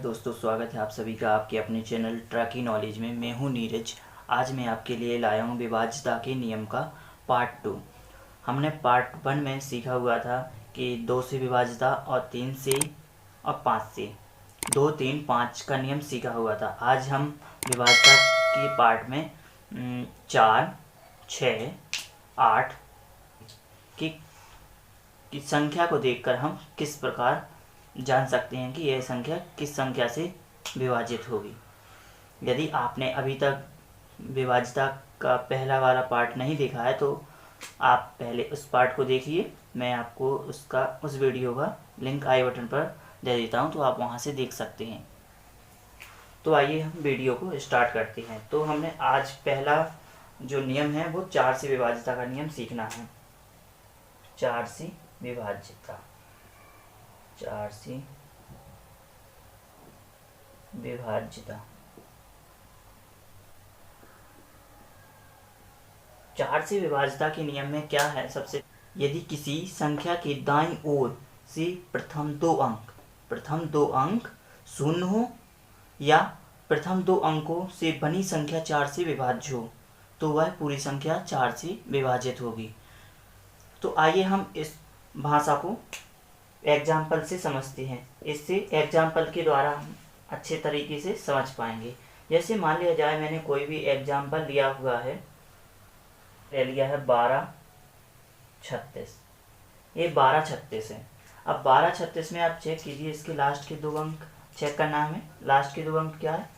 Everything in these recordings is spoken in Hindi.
दोस्तों, स्वागत है आप सभी का आपके अपने चैनल ट्रकी नॉलेज में। मैं हूं नीरज। आज मैं आपके लिए लाया हूं विभाज्यता के नियम का पार्ट 2। हमने पार्ट 1 में सीखा हुआ था कि 2 से विभाज्यता और 3 से और 5 से 2, 3, 5 का नियम सीखा हुआ था। आज हम विभाज्यता के पार्ट में 4, 6, 8 की संख्या को देखकर हम किस प्रकार जान सकते हैं कि यह संख्या किस संख्या से विभाजित होगी। यदि आपने अभी तक विभाज्यता का पहला वाला पार्ट नहीं देखा है तो आप पहले उस पार्ट को देखिए। मैं आपको उस वीडियो का लिंक आई बटन पर दे देता हूं, तो आप वहां से देख सकते हैं। तो आइए हम वीडियो को स्टार्ट करते हैं। तो हमने आज पहला जो नियम है वो 4 से विभाज्यता का नियम सीखना है। 4 से विभाज्यता, 4 से विभाज्यता। 4 से विभाज्यता के नियम में क्या है? सबसे यदि किसी संख्या के दाईं ओर से प्रथम दो अंक शून्य हो या प्रथम 2 अंकों से बनी संख्या 4 से विभाज्य हो तो वह पूरी संख्या 4 से विभाजित होगी। तो आइए हम इस भाषा को एग्जाम्पल से समझते हैं। इससे एग्जाम्पल के द्वारा हम अच्छे तरीके से समझ पाएंगे। जैसे मान लिया जाए मैंने कोई भी एग्जाम्पल लिया हुआ है, ले लिया है 1236। ये 1236 है। अब 1236 में आप चेक कीजिए, इसके लास्ट के 2 अंक चेक करना है हमें। लास्ट के 2 अंक क्या है?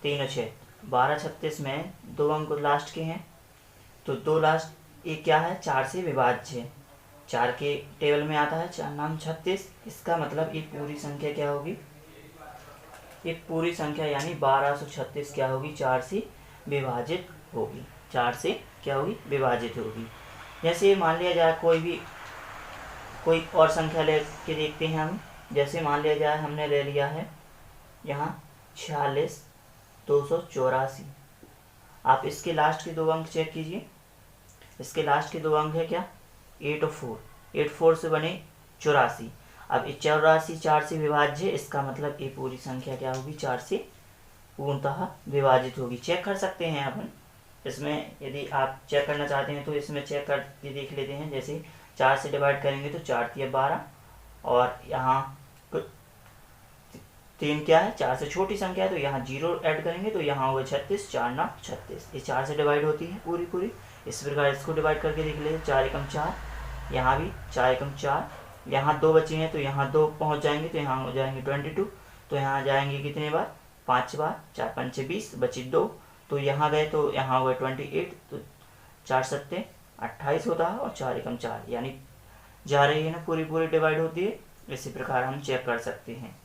3 और 6। 1236 में 2 अंक लास्ट के हैं, तो 2 लास्ट ये क्या है? 4 से विभाज्य है। 4 के टेबल में आता है 4 नाम 36। इसका मतलब ये पूरी संख्या क्या होगी? ये पूरी संख्या यानी 1236 क्या होगी? 4 से विभाजित होगी। 4 से क्या होगी? विभाजित होगी। जैसे मान लिया जाए कोई और संख्या लेके देखते हैं हम। जैसे मान लिया जाए हमने ले लिया है यहाँ 46284। आप इसके लास्ट के 2 अंक चेक कीजिए। इसके लास्ट के 2 अंक है क्या? 8 और 4। 8 4 से बने 84। अब 84 4 से विभाज्य है, इसका मतलब ये पूरी संख्या क्या होगी? 4 से पूर्णतः विभाजित होगी। चेक कर सकते हैं अपन इसमें। यदि आप चेक करना चाहते हैं तो इसमें चेक करके देख लेते हैं। जैसे 4 से डिवाइड करेंगे तो 4 3 12, और यहाँ 3 क्या है? 4 से छोटी संख्या है तो यहाँ 0 ऐड करेंगे तो यहाँ होगा 36। 4 9 36। ये 4 से डिवाइड होती है पूरी। इस प्रकार इसको डिवाइड करके देख लेते हैं। 4 एकम 4, यहाँ भी 4 एकम 4, यहाँ 2 बचे हैं तो यहाँ 2 पहुँच जाएंगे तो यहाँ हो जाएंगे 22। तो यहाँ जाएंगे कितने बार? 5 बार। 4 5 20, बचे 2, तो यहाँ गए तो यहाँ हो गए 28। तो 4 7 28 होता है, और 4 एकम 4 यानी जा रही है ना, पूरी डिवाइड होती है। इसी प्रकार हम चेक कर सकते हैं।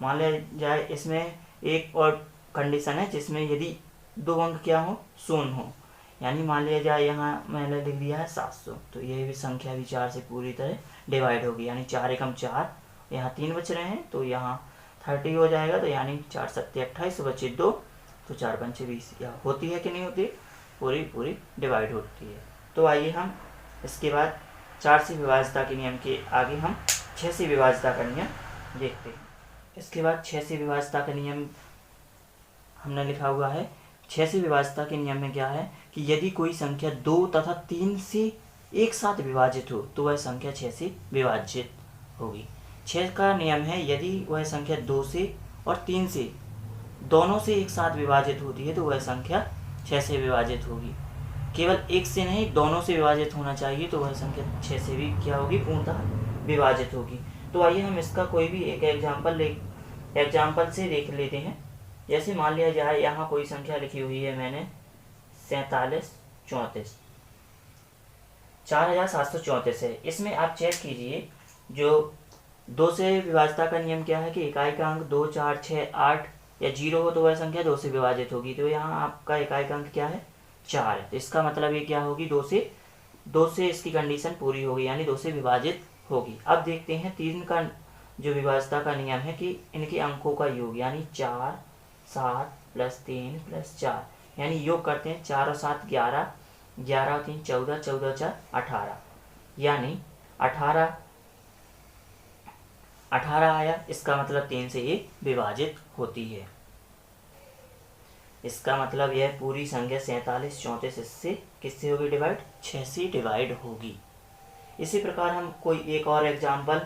मान लिया जाए इसमें एक और कंडीशन है जिसमें यदि 2 अंक क्या हो? शून्य हो। यानी मान लिया जाए यहाँ मैंने लिख दिया है 700, तो ये भी संख्या भी 4 से पूरी तरह डिवाइड होगी। यानी 4 एकम 4, यहाँ 3 बच रहे हैं तो यहाँ 30 हो जाएगा। तो यानी 4 7 28, बचे 2, तो 4 5 20। या होती है कि नहीं होती? पूरी डिवाइड होती है। तो आइए हम इसके बाद 4 से विभाज्यता के नियम के आगे हम 6 से विभाज्यता का नियम देखते हैं। इसके बाद 6 से विभाज्यता का नियम हमने लिखा हुआ है। 6 से विभाज्यता के नियम में क्या है कि यदि कोई संख्या 2 तथा 3 से एक साथ विभाजित हो तो वह संख्या 6 से विभाजित होगी। 6 का नियम है यदि वह संख्या 2 से और 3 से दोनों से एक साथ विभाजित होती है तो वह संख्या 6 से विभाजित होगी। केवल एक से नहीं, दोनों से विभाजित होना चाहिए तो वह संख्या 6 से भी क्या होगी? पूर्णतः विभाजित होगी। तो आइए हम इसका कोई भी एक एग्जाम्पल से देख लेते हैं। जैसे मान लिया जाए यहाँ कोई संख्या लिखी हुई है मैंने 47 34, 4734 है। इसमें आप चेक कीजिए, जो 2 से विभाज्यता का नियम क्या है कि इकाई का अंक 2 4 6 8 या 0 हो तो वह संख्या 2 से विभाजित होगी। तो यहाँ आपका इकाई का अंक क्या है? 4 है। तो इसका मतलब ये क्या होगी? 2 से इसकी कंडीशन पूरी होगी, यानी 2 से विभाजित होगी। अब देखते हैं 3 का जो विभाज्यता का नियम है कि इनके अंकों का योग, यानी 4 7 + 3 + 4, यानी योग करते हैं 4 और 7 11, 11 और 3 14, 14 4 18, यानी 18 18 आया, इसका मतलब 3 से ये विभाजित होती है। इसका मतलब यह पूरी संख्या 47, 34 इससे किससे होगी डिवाइड? 6 से डिवाइड होगी। इसी प्रकार हम कोई एक और एग्जाम्पल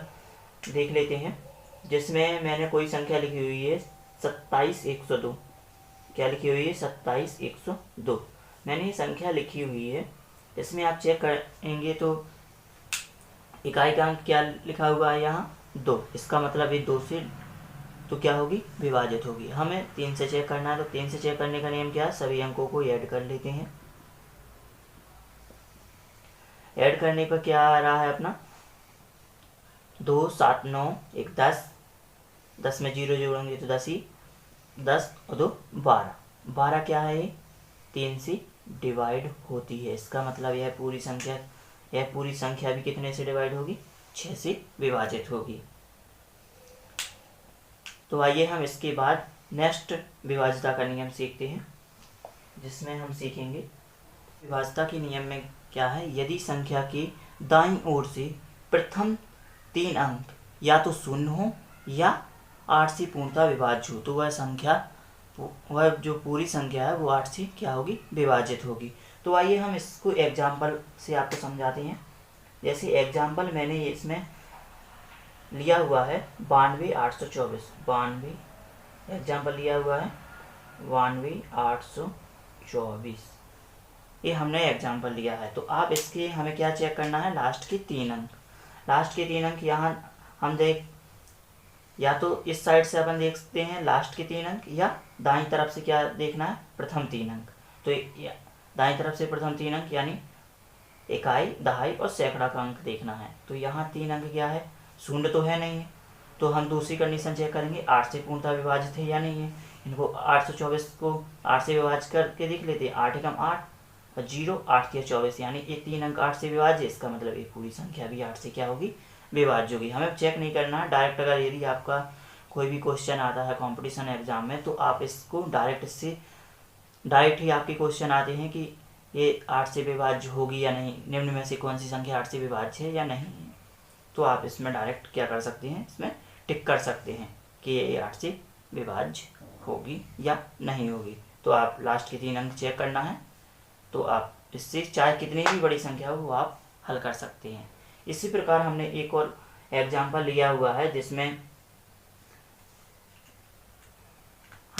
देख लेते हैं, जिसमें मैंने कोई संख्या लिखी हुई है 27,102। क्या लिखी हुई है? 27,102 मैंने ये संख्या लिखी हुई है। इसमें आप चेक करेंगे तो इकाई का अंक क्या लिखा हुआ है यहाँ? 2। इसका मतलब ये 2 से तो क्या होगी? विभाजित होगी। हमें 3 से चेक करना है, तो 3 से चेक करने का नियम क्या है? सभी अंकों को ऐड कर लेते हैं। ऐड करने पर क्या आ रहा है अपना? 2, 7, 9, 1, 10, 10 में 0 जोड़ेंगे तो 10 ही, 10 और 2 12। 12 क्या है? 3 से डिवाइड होती है। इसका मतलब यह पूरी संख्या भी कितने से डिवाइड होगी? 6 से विभाजित होगी। तो आइए हम इसके बाद नेक्स्ट विभाज्यता का नियम सीखते हैं, जिसमें हम सीखेंगे विभाज्यता के नियम में क्या है। यदि संख्या के दाईं ओर से प्रथम 3 अंक या तो शून्य हो या 8 से पूर्णतः विभाज्य हो, तो वह जो पूरी संख्या है वो 8 से क्या होगी? विभाजित होगी। तो आइए हम इसको एग्जाम्पल से आपको समझाते हैं। जैसे एग्जाम्पल मैंने इसमें लिया हुआ है 92,824। 92 एग्जाम्पल लिया हुआ है 92,824, ये हमने एग्जाम्पल लिया है। तो आप इसके हमें क्या चेक करना है? लास्ट के 3 अंक। लास्ट के 3 अंक यहाँ हम या तो इस साइड से अपन देख सकते हैं लास्ट के 3 अंक, या दाईं तरफ से क्या देखना है? प्रथम 3 अंक। तो दाईं तरफ से प्रथम 3 अंक यानी इकाई, दहाई और सैकड़ा का अंक देखना है। तो यहाँ 3 अंक क्या है? शून्य तो है नहीं है, तो हम दूसरी कंडीशन चेक करेंगे 8 से पूर्णतः विभाजित है या नहीं है। इनको 824 को 8 से विभाजित करके देख लेते हैं। 8 एकम 8 और 0, 8 के 24 यानी ये 3 अंक 8 से विभाज्य। इसका मतलब ये पूरी संख्या भी 8 से क्या होगी? विभाज्य होगी। हमें चेक नहीं करना है डायरेक्ट। अगर यदि आपका कोई भी क्वेश्चन आता है कंपटीशन एग्जाम में, तो आप इसको डायरेक्ट ही आपके क्वेश्चन आते हैं कि ये 8 से विभाज्य होगी या नहीं, निम्न में से कौन सी संख्या 8 से विभाज्य है या नहीं है। तो आप इसमें डायरेक्ट क्या कर सकते हैं? इसमें टिक कर सकते हैं कि ये 8 से विभाज्य होगी या नहीं होगी। तो आप लास्ट के 3 अंक चेक करना है, तो आप इससे चाहे कितनी भी बड़ी संख्या हो वो आप हल कर सकते हैं। इसी प्रकार हमने एक और एग्जाम्पल लिया हुआ है, जिसमें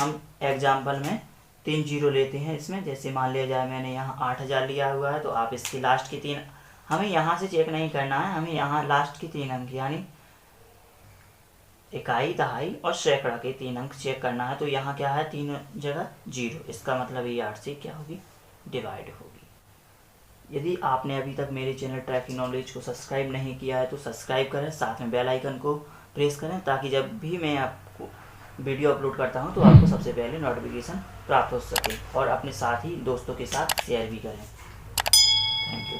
हम एग्जाम्पल में 3 जीरो लेते हैं। इसमें जैसे मान लिया जाए मैंने यहाँ 8,000 लिया हुआ है, तो आप इसके लास्ट के 3, हमें यहाँ से चेक नहीं करना है, हमें यहाँ लास्ट के 3 अंक यानी इकाई, दहाई और सैकड़ा के 3 अंक चेक करना है। तो यहाँ क्या है? 3 जगह 0। इसका मतलब ये 8 से क्या होगी? डिवाइड होगी। यदि आपने अभी तक मेरे चैनल ट्रैकिंग नॉलेज को सब्सक्राइब नहीं किया है तो सब्सक्राइब करें, साथ में बेल आइकन को प्रेस करें, ताकि जब भी मैं आपको वीडियो अपलोड करता हूं तो आपको सबसे पहले नोटिफिकेशन प्राप्त हो सके, और अपने साथ ही दोस्तों के साथ शेयर भी करें। Thank you.